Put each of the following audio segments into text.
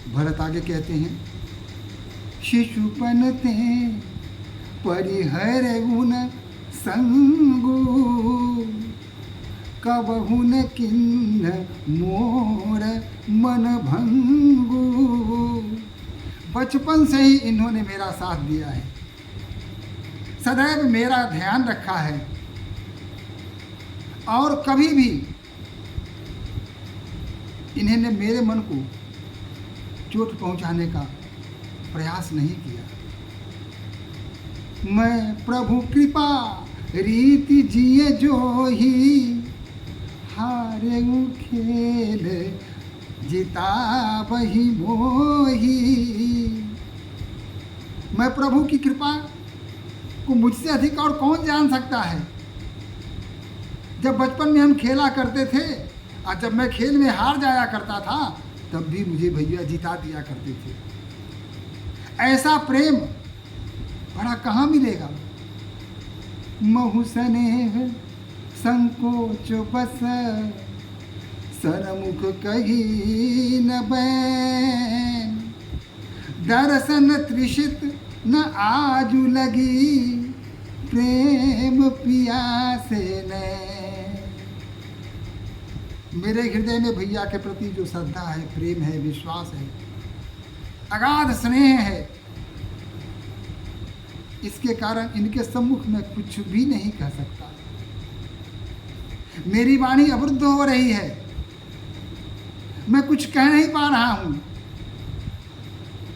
भरत आगे कहते हैं, शिशुपन ते परिहर गुण संगु, कबहु न किन्न मोर मन भंगु। बचपन से ही इन्होंने मेरा साथ दिया है, सदैव मेरा ध्यान रखा है और कभी भी इन्होंने मेरे मन को चोट पहुंचाने का प्रयास नहीं किया। मैं प्रभु कृपा रीति जिए जो ही, हारे खेल जीता वही मोही। मैं प्रभु की कृपा को मुझसे अधिक और कौन जान सकता है। जब बचपन में हम खेला करते थे और जब मैं खेल में हार जाया करता था तब भी मुझे भैया जिता दिया करते थे। ऐसा प्रेम बड़ा कहाँ मिलेगा। महु स्नेह संकोच बस, सरमुख कही न बैन। दर्शन त्रिषित न आजु लगी, प्रेम पियासे ने। मेरे हृदय में भैया के प्रति जो श्रद्धा है, प्रेम है, विश्वास है, अगाध स्नेह है, इसके कारण इनके सम्मुख में कुछ भी नहीं कह सकता। मेरी वाणी अवरुद्ध हो रही है, मैं कुछ कह नहीं पा रहा हूं।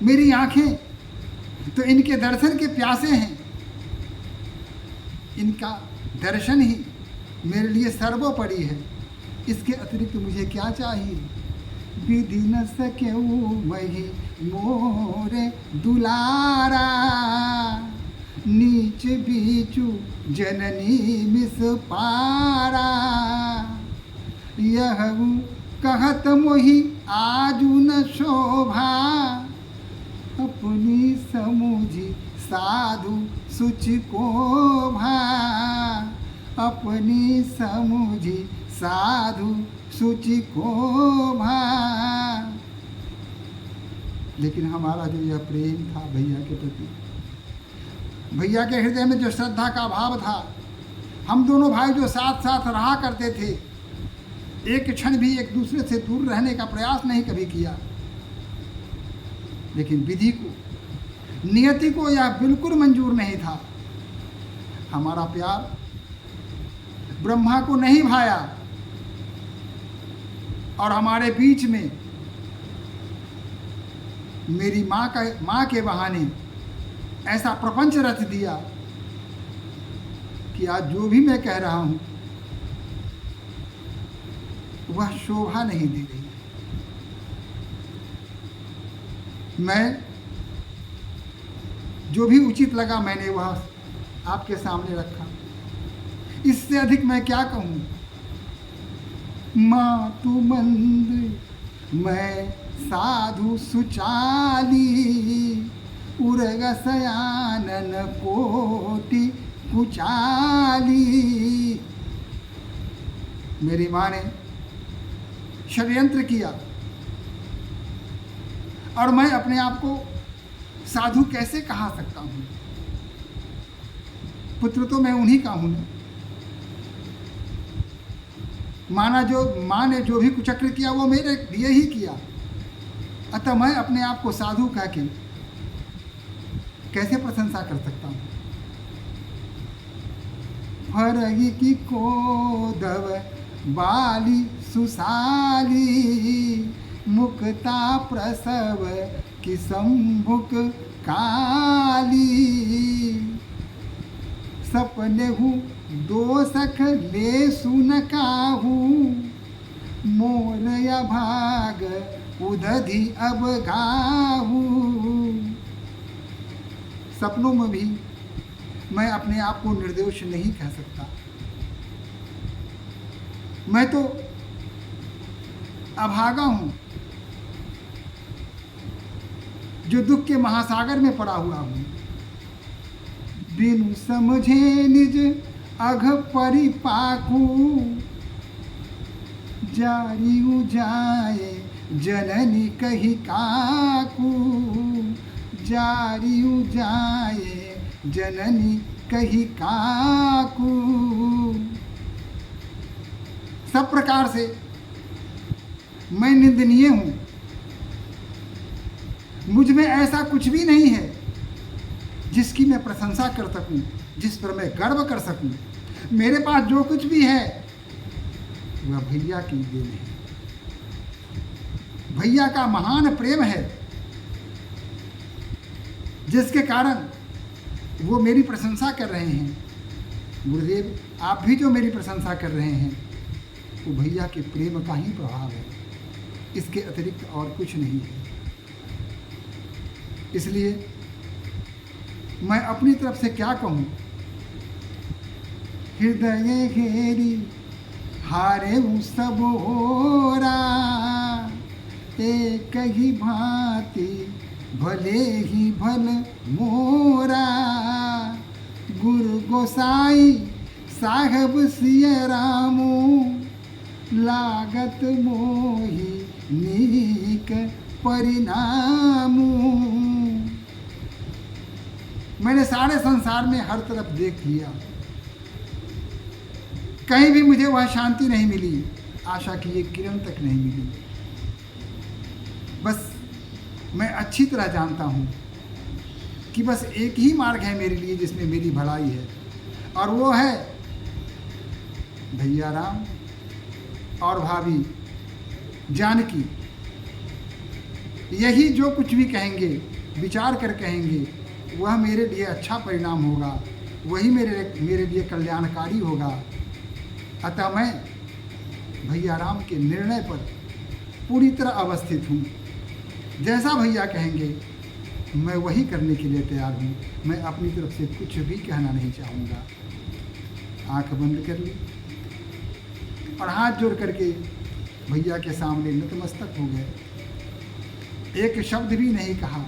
मेरी आंखें तो इनके दर्शन के प्यासे हैं। इनका दर्शन ही मेरे लिए सर्वोपरि है। इसके अतिरिक्त मुझे क्या चाहिए। विधि न सके वही मोरे दुलारा, नीच बीचू जननी मिस पारा। यह कहत मोहि आजू न शोभा, अपनी समुझी साधु सुचि को भा। अपनी समुझी साधु सुचि को भा। लेकिन हमारा जो यह प्रेम था भैया के प्रति, भैया के हृदय में जो श्रद्धा का भाव था, हम दोनों भाई जो साथ साथ रहा करते थे, एक क्षण भी एक दूसरे से दूर रहने का प्रयास नहीं कभी किया। लेकिन विधि को, नियति को यह बिल्कुल मंजूर नहीं था। हमारा प्यार ब्रह्मा को नहीं भाया और हमारे बीच में मेरी माँ के बहाने ऐसा प्रपंच रच दिया कि आज जो भी मैं कह रहा हूँ वह शोभा नहीं दे रही। मैं जो भी उचित लगा मैंने वह आपके सामने रखा। इससे अधिक मैं क्या कहूँ। मातु मंद मैं साधु सुचाली, उर्ग सयानन कोटि कुचाली। मेरी माँ ने षड्यंत्र किया और मैं अपने आप को साधु कैसे कहा सकता हूँ। पुत्र तो मैं उन्हीं का हूँ। माँ ने जो भी कुचक्र किया वो मेरे लिए ही किया। अतः मैं अपने आप को साधु कह के कैसे प्रशंसा कर सकता हूँ। फरगी की कोदव बाली सुसाली, मुक्ता प्रसव की सम्मुख काली। सपने हूँ दो सख ले सुन काहू, मोर या भाग उदधि अब गाहू। सपनों में भी मैं अपने आप को निर्दोष नहीं कह सकता। मैं तो अभागा हूँ जो दुख के महासागर में पड़ा हुआ हूँ। बिनु समझे निज अघ परिपाकू, जारी जाए जननी कही काकू जारियु जाए, जननी कही काकू। सब प्रकार से मैं निंदनीय हूं, मुझ में ऐसा कुछ भी नहीं है जिसकी मैं प्रशंसा कर सकूं, जिस पर मैं गर्व कर सकूं। मेरे पास जो कुछ भी है वह भैया की देन है, भैया का महान प्रेम है, जिसके कारण वो मेरी प्रशंसा कर रहे हैं। गुरुदेव, आप भी जो मेरी प्रशंसा कर रहे हैं वो भैया के प्रेम का ही प्रभाव है, इसके अतिरिक्त और कुछ नहीं है। इसलिए मैं अपनी तरफ से क्या कहूँ, हृदय घेरी हारे सब ओरा, एक ही भांति भले ही भल मोरा। गुरु गोसाई साहब सिया रामो, लागत मोही नीक परिणामो। मैंने सारे संसार में हर तरफ देख लिया, कहीं भी मुझे वह शांति नहीं मिली, आशा की एक किरण तक नहीं मिली। बस मैं अच्छी तरह जानता हूँ कि बस एक ही मार्ग है मेरे लिए जिसमें मेरी भलाई है, और वो है भैया राम और भाभी जानकी। यही जो कुछ भी कहेंगे, विचार कर कहेंगे, वह मेरे लिए अच्छा परिणाम होगा, वही मेरे लिए कल्याणकारी होगा। अतः मैं भैया राम के निर्णय पर पूरी तरह अवस्थित हूँ। जैसा भैया कहेंगे मैं वही करने के लिए तैयार हूँ। मैं अपनी तरफ से कुछ भी कहना नहीं चाहूँगा। आंख बंद कर ली और हाथ जोड़ करके भैया के सामने नतमस्तक हो गए। एक शब्द भी नहीं कहा।